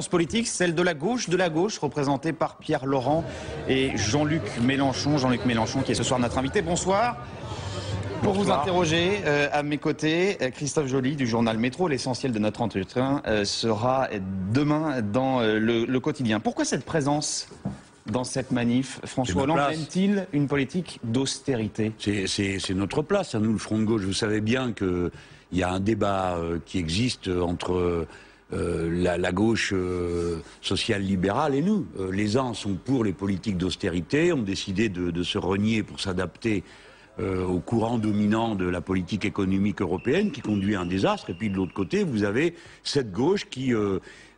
Politique, celle de la gauche, représentée par Pierre Laurent et Jean-Luc Mélenchon. Jean-Luc Mélenchon qui est ce soir notre invité. Bonsoir. Pour vous interroger, à mes côtés, Christophe Joly du journal Métro. L'essentiel de notre entretien sera demain dans le quotidien. Pourquoi cette présence dans cette manif? François Hollande mène-t-il une politique d'austérité? C'est notre place, à nous, le Front de gauche. Vous savez bien qu'il y a un débat qui existe entre la gauche sociale-libérale et nous. Les uns sont pour les politiques d'austérité, ont décidé de se renier pour s'adapter au courant dominant de la politique économique européenne qui conduit à un désastre. Et puis de l'autre côté, vous avez cette gauche qui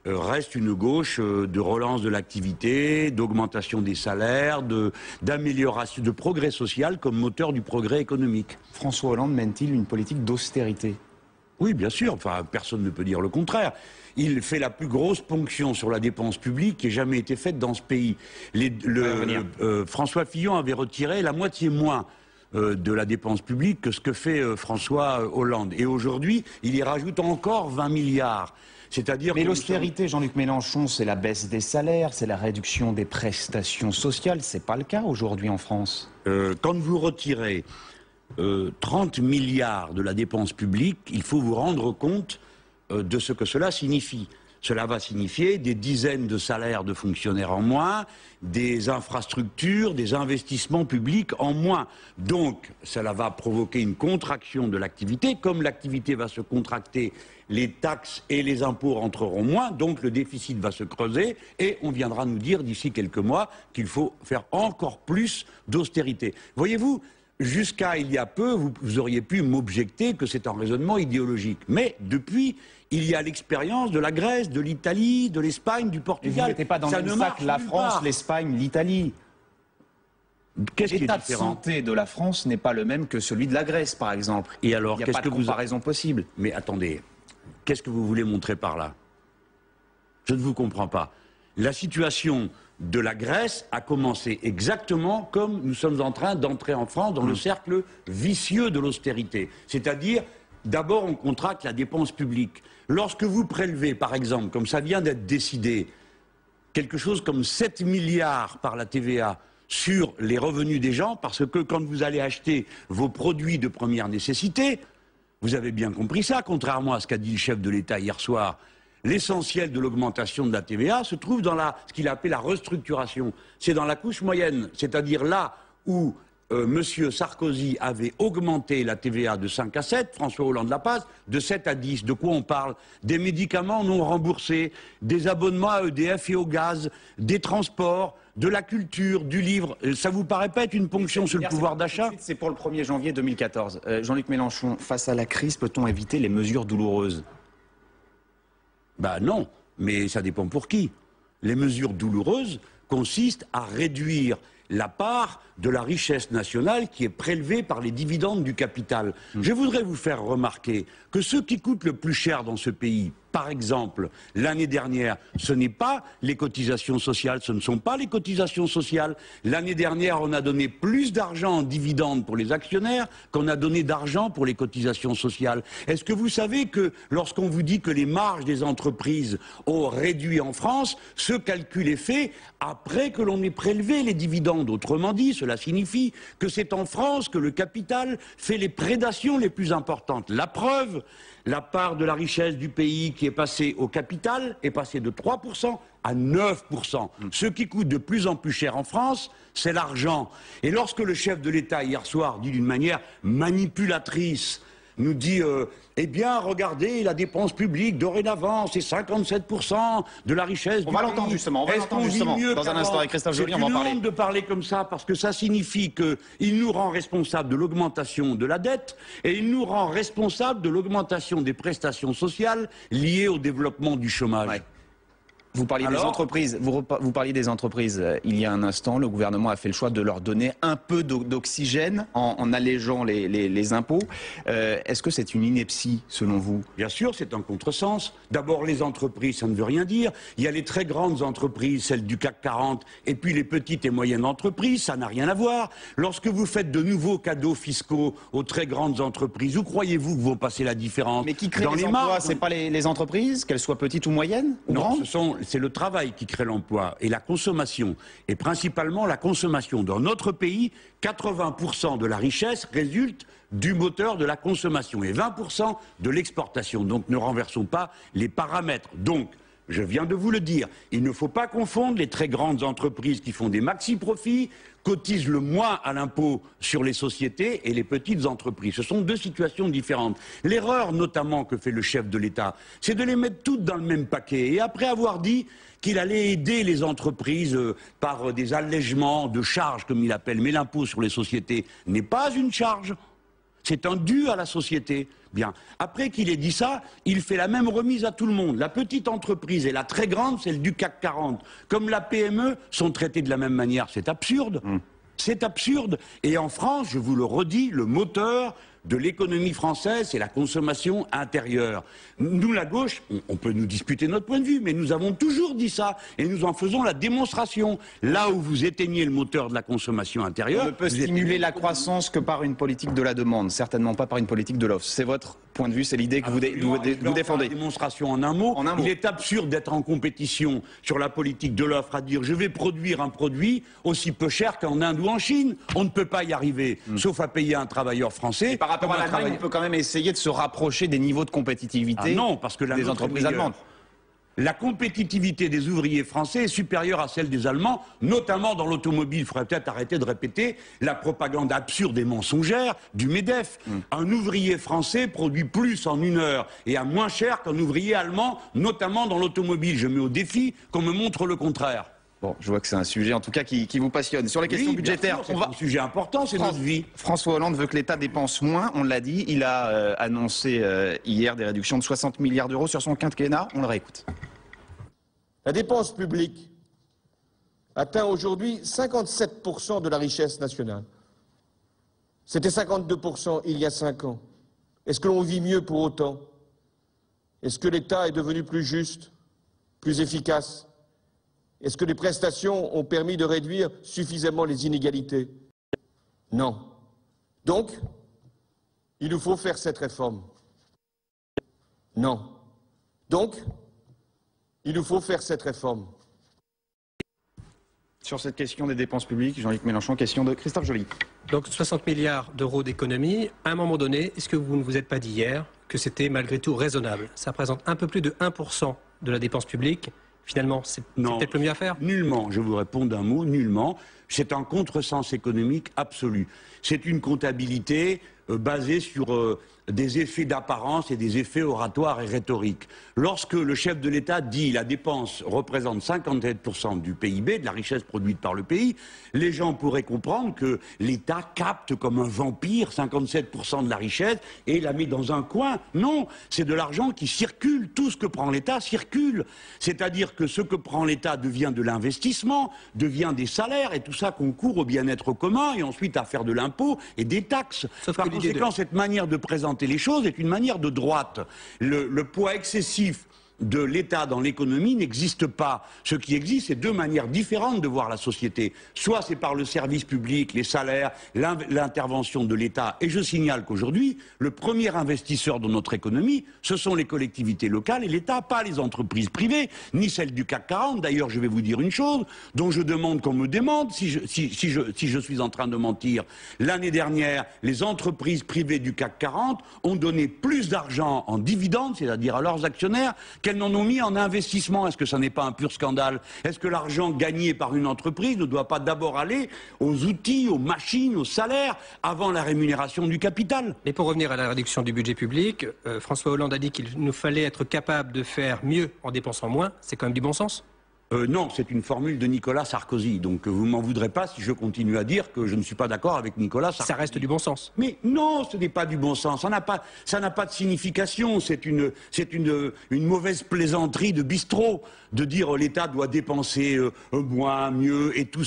reste une gauche de relance de l'activité, d'augmentation des salaires, d'amélioration, de progrès social comme moteur du progrès économique. François Hollande mène-t-il une politique d'austérité? Oui, bien sûr. Enfin, personne ne peut dire le contraire. Il fait la plus grosse ponction sur la dépense publique qui ait jamais été faite dans ce pays. François Fillon avait retiré la moitié moins de la dépense publique que ce que fait François Hollande. Et aujourd'hui, il y rajoute encore 20 milliards. C'est-à-dire. Mais l'austérité, Jean-Luc Mélenchon, c'est la baisse des salaires, c'est la réduction des prestations sociales. C'est pas le cas aujourd'hui en France. Quand vous retirez 30 milliards de la dépense publique, il faut vous rendre compte de ce que cela signifie. Cela va signifier des dizaines de salaires de fonctionnaires en moins, des infrastructures, des investissements publics en moins. Donc, cela va provoquer une contraction de l'activité. Comme l'activité va se contracter, les taxes et les impôts rentreront moins, donc le déficit va se creuser et on viendra nous dire d'ici quelques mois qu'il faut faire encore plus d'austérité. Voyez-vous, jusqu'à il y a peu, vous auriez pu m'objecter que c'est un raisonnement idéologique. Mais depuis, il y a l'expérience de la Grèce, de l'Italie, de l'Espagne, du Portugal. Vous ne mettez pas dans le même sac la France, l'Espagne, l'Italie. L'état de santé de la France n'est pas le même que celui de la Grèce, par exemple. Et alors, il n'y a pas de comparaison possible. Mais attendez, qu'est-ce que vous voulez montrer par là? Je ne vous comprends pas. La situation de la Grèce a commencé exactement comme nous sommes en train d'entrer en France dans le cercle vicieux de l'austérité. C'est-à-dire, d'abord on contracte la dépense publique. Lorsque vous prélevez, par exemple, comme ça vient d'être décidé, quelque chose comme 7 milliards par la TVA sur les revenus des gens, parce que quand vous allez acheter vos produits de première nécessité, vous avez bien compris ça, contrairement à ce qu'a dit le chef de l'État hier soir, l'essentiel de l'augmentation de la TVA se trouve dans ce qu'il a appelé la restructuration. C'est dans la couche moyenne, c'est-à-dire là où M. Sarkozy avait augmenté la TVA de 5 à 7, François Hollande la passe, de 7 à 10. De quoi on parle? Des médicaments non remboursés, des abonnements à EDF et au gaz, des transports, de la culture, du livre. Ça vous paraît pas être une ponction sur le pouvoir d'achat? C'est pour le 1er janvier 2014. Jean-Luc Mélenchon, face à la crise, peut-on éviter les mesures douloureuses? Ben non, mais ça dépend pour qui. Les mesures douloureuses consistent à réduire la part de la richesse nationale qui est prélevée par les dividendes du capital. Je voudrais vous faire remarquer que ce qui coûte le plus cher dans ce pays, par exemple, l'année dernière, ce n'est pas les cotisations sociales, ce ne sont pas les cotisations sociales. L'année dernière, on a donné plus d'argent en dividendes pour les actionnaires qu'on a donné d'argent pour les cotisations sociales. Est-ce que vous savez que lorsqu'on vous dit que les marges des entreprises ont réduit en France, ce calcul est fait après que l'on ait prélevé les dividendes? Autrement dit, cela signifie que c'est en France que le capital fait les prédations les plus importantes. La preuve, la part de la richesse du pays qui est passée au capital est passée de 3% à 9%. Ce qui coûte de plus en plus cher en France, c'est l'argent. Et lorsque le chef de l'État, hier soir, dit d'une manière manipulatrice, nous dit eh bien, regardez, la dépense publique, dorénavant, c'est 57% de la richesse du pays. On va l'entendre justement, dans un instant avec Christophe Joly, on va en parler. C'est une honte de parler comme ça, parce que ça signifie qu'il nous rend responsables de l'augmentation de la dette, et il nous rend responsables de l'augmentation des prestations sociales liées au développement du chômage. Ouais. Vous parliez des entreprises. Vous parliez des entreprises. Il y a un instant, le gouvernement a fait le choix de leur donner un peu d'oxygène en allégeant les impôts. Est-ce que c'est une ineptie, selon vous? Bien sûr, c'est un contresens. D'abord, les entreprises, ça ne veut rien dire. Il y a les très grandes entreprises, celles du CAC 40, et puis les petites et moyennes entreprises, ça n'a rien à voir. Lorsque vous faites de nouveaux cadeaux fiscaux aux très grandes entreprises, où croyez-vous que vont passer la différence? Mais qui crée les emplois, c'est pas les entreprises, qu'elles soient petites ou moyennes ou grandes? Ce sont c'est le travail qui crée l'emploi et la consommation, et principalement la consommation. Dans notre pays, 80% de la richesse résulte du moteur de la consommation et 20% de l'exportation. Donc ne renversons pas les paramètres. Donc, je viens de vous le dire, il ne faut pas confondre les très grandes entreprises qui font des maxi-profits, cotisent le moins à l'impôt sur les sociétés et les petites entreprises. Ce sont deux situations différentes. L'erreur notamment que fait le chef de l'État, c'est de les mettre toutes dans le même paquet. Et après avoir dit qu'il allait aider les entreprises par des allègements de charges, comme il appelle, mais l'impôt sur les sociétés n'est pas une charge. C'est un dû à la société. Bien. Après qu'il ait dit ça, il fait la même remise à tout le monde. La petite entreprise et la très grande, celle du CAC 40, comme la PME, sont traitées de la même manière. C'est absurde. C'est absurde. Et en France, je vous le redis, le moteur de l'économie française, c'est la consommation intérieure. Nous, la gauche, on peut nous disputer notre point de vue, mais nous avons toujours dit ça, et nous en faisons la démonstration. Là où vous éteignez le moteur de la consommation intérieure... On ne peut stimuler la croissance que par une politique de la demande, certainement pas par une politique de l'offre. C'est votre point de vue, c'est l'idée que vous défendez. La démonstration en un mot. Il est absurde d'être en compétition sur la politique de l'offre, à dire je vais produire un produit aussi peu cher qu'en Inde ou en Chine. On ne peut pas y arriver, sauf à payer un travailleur français. Par rapport à l'Allemagne, on peut quand même essayer de se rapprocher des niveaux de compétitivité non, parce que des entreprises allemandes. La compétitivité des ouvriers français est supérieure à celle des Allemands, notamment dans l'automobile. Il faudrait peut-être arrêter de répéter la propagande absurde et mensongère du MEDEF. Un ouvrier français produit plus en une heure et à moins cher qu'un ouvrier allemand, notamment dans l'automobile. Je mets au défi qu'on me montre le contraire. Bon, je vois que c'est un sujet en tout cas qui vous passionne. Sur les questions budgétaires, c'est un sujet important, c'est notre vie. François Hollande veut que l'État dépense moins, on l'a dit. Il a annoncé hier des réductions de 60 milliards d'euros sur son quinquennat. On le réécoute. La dépense publique atteint aujourd'hui 57% de la richesse nationale. C'était 52% il y a 5 ans. Est-ce que l'on vit mieux pour autant? Est-ce que l'État est devenu plus juste, plus efficace? Est-ce que les prestations ont permis de réduire suffisamment les inégalités? Non. Donc, il nous faut faire cette réforme. Non. Donc, il nous faut faire cette réforme. Sur cette question des dépenses publiques, Jean-Luc Mélenchon, question de Christophe Joly. Donc 60 milliards d'euros d'économie, à un moment donné, est-ce que vous ne vous êtes pas dit hier que c'était malgré tout raisonnable? Ça représente un peu plus de 1% de la dépense publique. Finalement, c'est peut-être le mieux à faire? Nullement, je vous réponds d'un mot, nullement. C'est un contresens économique absolu. C'est une comptabilité basée sur des effets d'apparence et des effets oratoires et rhétoriques. Lorsque le chef de l'État dit la dépense représente 57% du PIB, de la richesse produite par le pays, les gens pourraient comprendre que l'État capte comme un vampire 57% de la richesse et la met dans un coin. Non, c'est de l'argent qui circule. Tout ce que prend l'État circule. C'est-à-dire que ce que prend l'État devient de l'investissement, devient des salaires et tout ça concourt au bien-être commun et ensuite à faire de l'impôt et des taxes. Par conséquent, cette manière de présenter les choses est une manière de droite. Le poids excessif de l'État dans l'économie n'existe pas. Ce qui existe, c'est deux manières différentes de voir la société. Soit c'est par le service public, les salaires, l'intervention de l'État. Et je signale qu'aujourd'hui, le premier investisseur dans notre économie, ce sont les collectivités locales et l'État, pas les entreprises privées, ni celles du CAC 40. D'ailleurs, je vais vous dire une chose dont je demande qu'on me demande si je suis en train de mentir. L'année dernière, les entreprises privées du CAC 40 ont donné plus d'argent en dividendes, c'est-à-dire à leurs actionnaires, qu'elles n'en ont mis en investissement. Est-ce que ça n'est pas un pur scandale? Est-ce que l'argent gagné par une entreprise ne doit pas d'abord aller aux outils, aux machines, aux salaires, avant la rémunération du capital? Mais pour revenir à la réduction du budget public, François Hollande a dit qu'il nous fallait être capable de faire mieux en dépensant moins. C'est quand même du bon sens? Non, c'est une formule de Nicolas Sarkozy. Donc vous m'en voudrez pas si je continue à dire que je ne suis pas d'accord avec Nicolas Sarkozy. Ça reste du bon sens. Mais non, ce n'est pas du bon sens. Ça n'a pas de signification. C'est une mauvaise plaisanterie de bistrot de dire l'État doit dépenser moins, mieux et toutes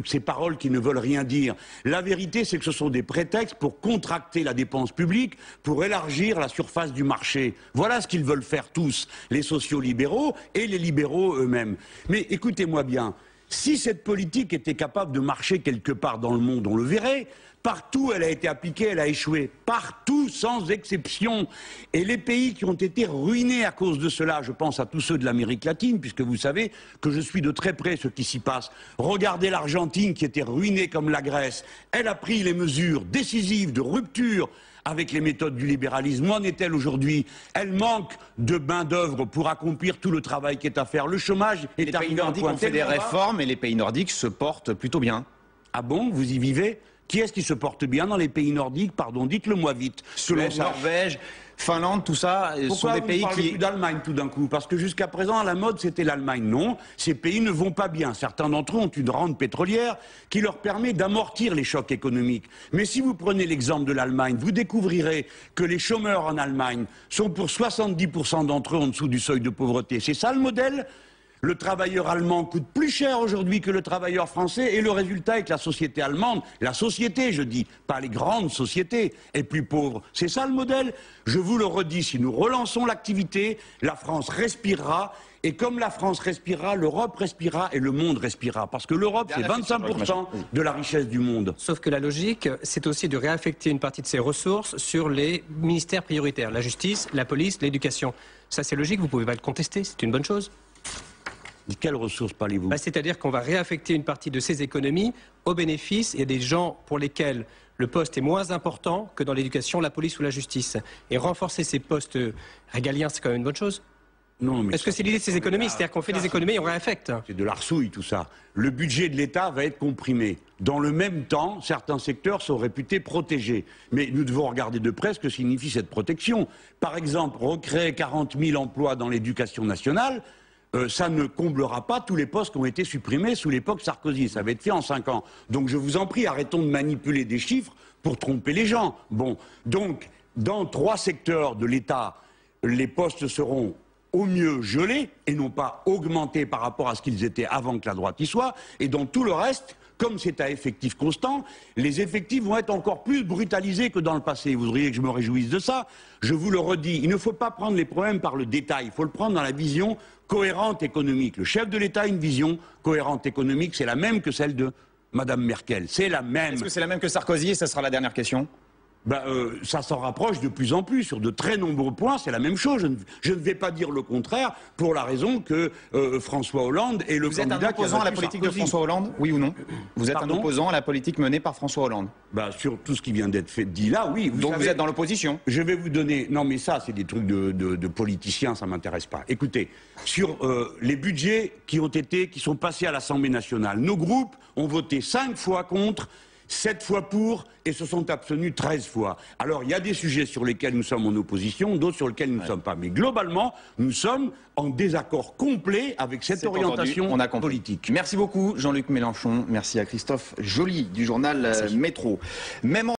ces paroles qui ne veulent rien dire. La vérité, c'est que ce sont des prétextes pour contracter la dépense publique, pour élargir la surface du marché. Voilà ce qu'ils veulent faire tous, les sociaux-libéraux et les libéraux eux-mêmes. Mais écoutez-moi bien, si cette politique était capable de marcher quelque part dans le monde, on le verrait. Partout, elle a été appliquée, elle a échoué. Partout, sans exception. Et les pays qui ont été ruinés à cause de cela, je pense à tous ceux de l'Amérique latine, puisque vous savez que je suis de très près ce qui s'y passe. Regardez l'Argentine qui était ruinée comme la Grèce. Elle a pris les mesures décisives de rupture avec les méthodes du libéralisme. Où en est-elle aujourd'hui? Elle manque de main-d'œuvre pour accomplir tout le travail qui est à faire. Le chômage est arrivé. Les pays nordiques ont fait des réformes et les pays nordiques se portent plutôt bien. Ah bon? Vous y vivez? Qui est-ce qui se porte bien dans les pays nordiques? Pardon, dites-le-moi vite. Suède, Norvège, Finlande, tout ça, sont des pays qui... Pourquoi vous parlez plus d'Allemagne tout d'un coup? Parce que jusqu'à présent, à la mode, c'était l'Allemagne. Non, ces pays ne vont pas bien. Certains d'entre eux ont une rente pétrolière qui leur permet d'amortir les chocs économiques. Mais si vous prenez l'exemple de l'Allemagne, vous découvrirez que les chômeurs en Allemagne sont pour 70% d'entre eux en dessous du seuil de pauvreté. C'est ça le modèle? Le travailleur allemand coûte plus cher aujourd'hui que le travailleur français et le résultat est que la société allemande, la société je dis, pas les grandes sociétés, est plus pauvre. C'est ça le modèle? Je vous le redis, si nous relançons l'activité, la France respirera et comme la France respirera, l'Europe respirera et le monde respirera. Parce que l'Europe, c'est 25% de la richesse du monde. Sauf que la logique, c'est aussi de réaffecter une partie de ces ressources sur les ministères prioritaires. La justice, la police, l'éducation. Ça c'est logique, vous pouvez pas le contester, c'est une bonne chose. De quelles ressources parlez-vous? C'est-à-dire qu'on va réaffecter une partie de ces économies au bénéfice. Il y a des gens pour lesquels le poste est moins important que dans l'éducation, la police ou la justice. Et renforcer ces postes régaliens, c'est quand même une bonne chose. Non, mais est-ce que c'est l'idée de ces économies? C'est-à-dire qu'on fait des économies et on réaffecte? C'est de l'arsouille tout ça. Le budget de l'État va être comprimé. Dans le même temps, certains secteurs sont réputés protégés. Mais nous devons regarder de près ce que signifie cette protection. Par exemple, recréer 40 000 emplois dans l'éducation nationale, ça ne comblera pas tous les postes qui ont été supprimés sous l'époque Sarkozy. Ça va être fait en 5 ans. Donc je vous en prie, arrêtons de manipuler des chiffres pour tromper les gens. Bon, donc, dans 3 secteurs de l'État, les postes seront au mieux gelés et non pas augmentés par rapport à ce qu'ils étaient avant que la droite y soit. Et dans tout le reste, comme c'est à effectif constant, les effectifs vont être encore plus brutalisés que dans le passé. Vous voudriez que je me réjouisse de ça? Je vous le redis, il ne faut pas prendre les problèmes par le détail, il faut le prendre dans la vision cohérente économique. Le chef de l'État a une vision cohérente économique, c'est la même que celle de Madame Merkel. C'est la même. Est-ce que c'est la même que Sarkozy? Et ça sera la dernière question. Ça s'en rapproche de plus en plus. Sur de très nombreux points, c'est la même chose. Je ne vais pas dire le contraire pour la raison que François Hollande est le candidat. Vous êtes un opposant à la politique de François Hollande? Oui ou non? Vous êtes un opposant à la politique menée par François Hollande? Sur tout ce qui vient d'être dit là, oui. Donc vous êtes dans l'opposition? Je vais vous donner... Non mais ça, c'est des trucs de politiciens, ça ne m'intéresse pas. Écoutez, sur les budgets qui sont passés à l'Assemblée nationale, nos groupes ont voté 5 fois contre, 7 fois pour et se sont abstenus 13 fois. Alors il y a des sujets sur lesquels nous sommes en opposition, d'autres sur lesquels nous ne sommes pas. Mais globalement, nous sommes en désaccord complet avec cette orientation politique. Merci beaucoup Jean-Luc Mélenchon. Merci à Christophe Joly du journal Métro. Même